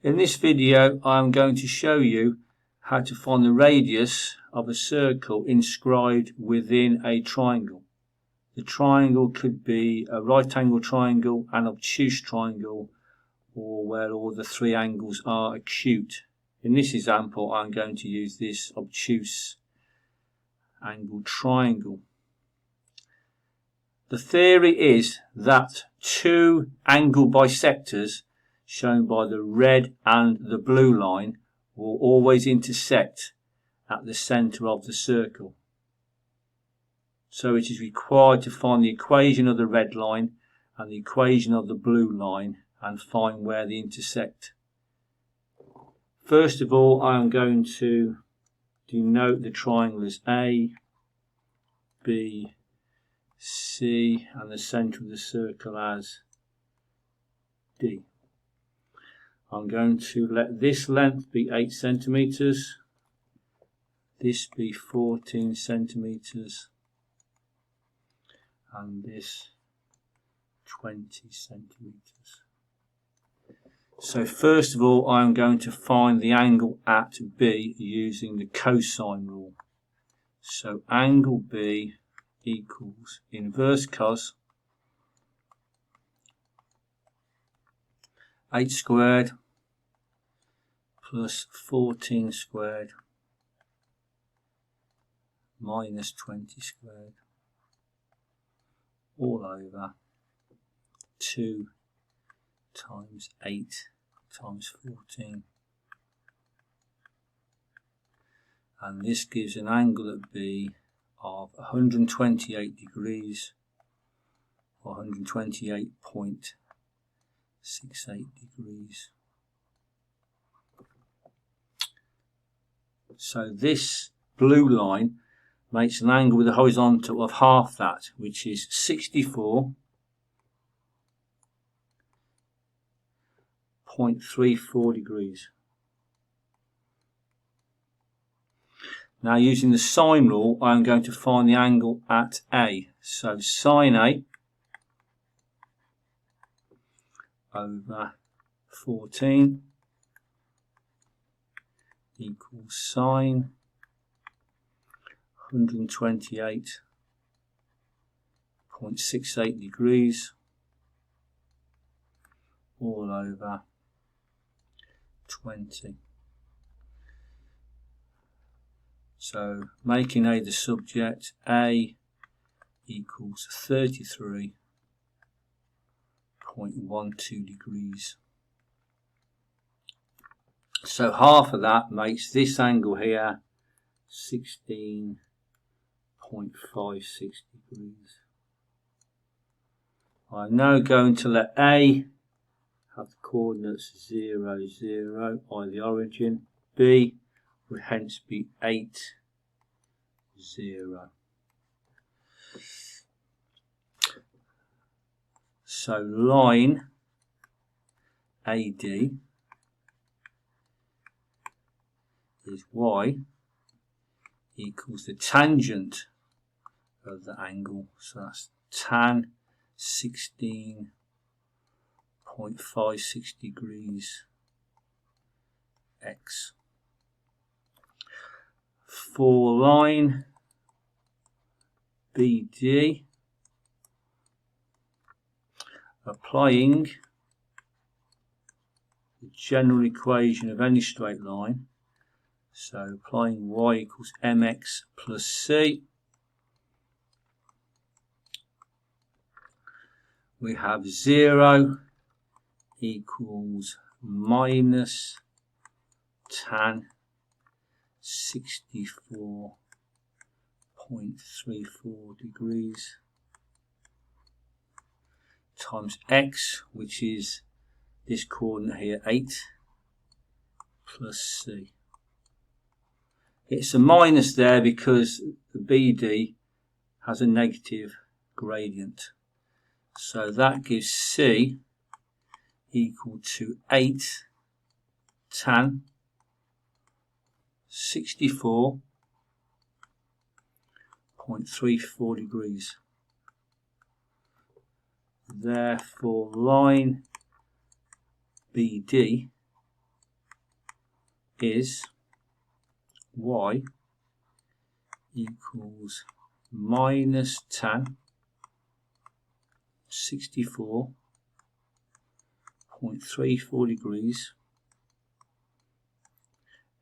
In this video I am going to show you how to find the radius of a circle inscribed within a triangle. The triangle could be a right angle triangle, an obtuse triangle, or where all the three angles are acute. In this example I'm going to use this obtuse angle triangle. The theory is that two angle bisectors shown by the red and the blue line will always intersect at the centre of the circle. So it is required to find the equation of the red line and the equation of the blue line and find where they intersect. First of all, I am going to denote the triangle as A, B, C, and the centre of the circle as D. I'm going to let this length be 8 centimetres, this be 14 centimetres, and this 20 centimetres. So first of all I am going to find the angle at B using the cosine rule. So angle B equals inverse cos 8 squared plus 14 squared minus 20 squared all over 2 times 8 times 14, and this gives an angle at B of 128 degrees or 128.68 degrees. So this blue line makes an angle with a horizontal of half that, which is 64.34 degrees. Now using the sine rule I am going to find the angle at A. So sine A over 14 equals sine 128.68 degrees all over 20. So making A the subject, A equals 33.12 degrees. So half of that makes this angle here 16.56 degrees. I'm now going to let A have the coordinates 0, 0, i.e. the origin. B would hence be 8, 0. So line AD is y equals the tangent of the angle, so that's tan 16.56 degrees x. For line BD, applying the general equation of any straight line, so applying y equals mx plus c, we have 0 equals minus tan 64.34 degrees times x, which is this coordinate here 8, plus c. It's a minus there because the BD has a negative gradient. So that gives C equal to 8 tan 64.34 degrees. Therefore line BD is y equals minus tan 64.34 degrees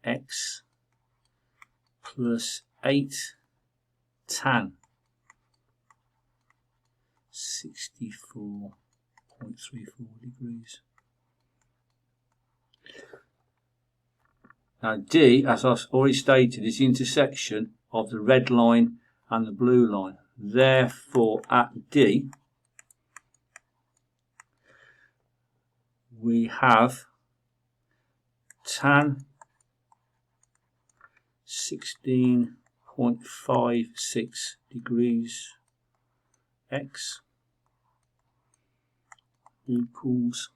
x plus 8 tan 64.34 degrees. Now D, as I've already stated, is the intersection of the red line and the blue line. Therefore, at D, we have tan 16.56 degrees x equals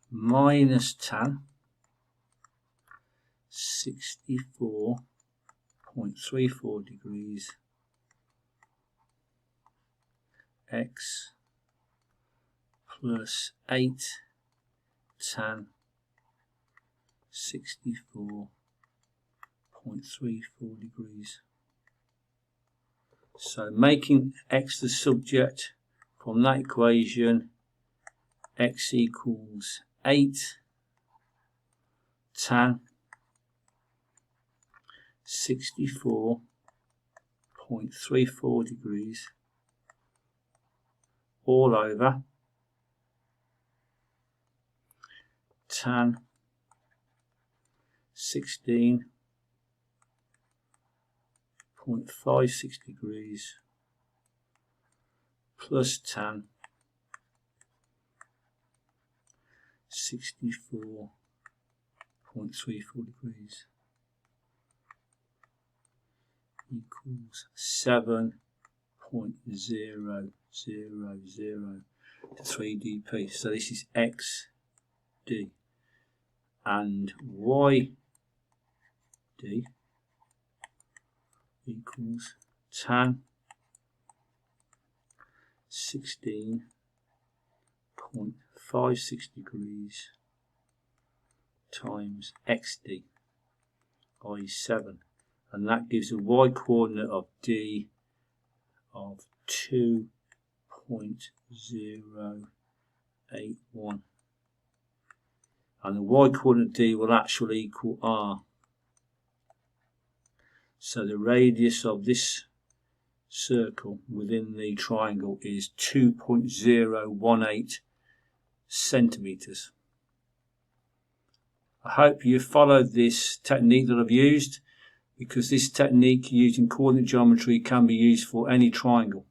minus tan 64.34 degrees x plus 8 tan 64.34 degrees. So making x the subject, from that equation x equals 8 tan 64.34 degrees all over tan 16.56 degrees plus tan 64.34 degrees equals 7.000 dp. So this is xd, and yd equals tan 16.56 degrees times xd, i.e. 7, and that gives a y coordinate of d of 2.081, and the y coordinate d will actually equal r. So the radius of this circle within the triangle is 2.018 centimeters. I hope you followed this technique that I've used, because this technique using coordinate geometry can be used for any triangle.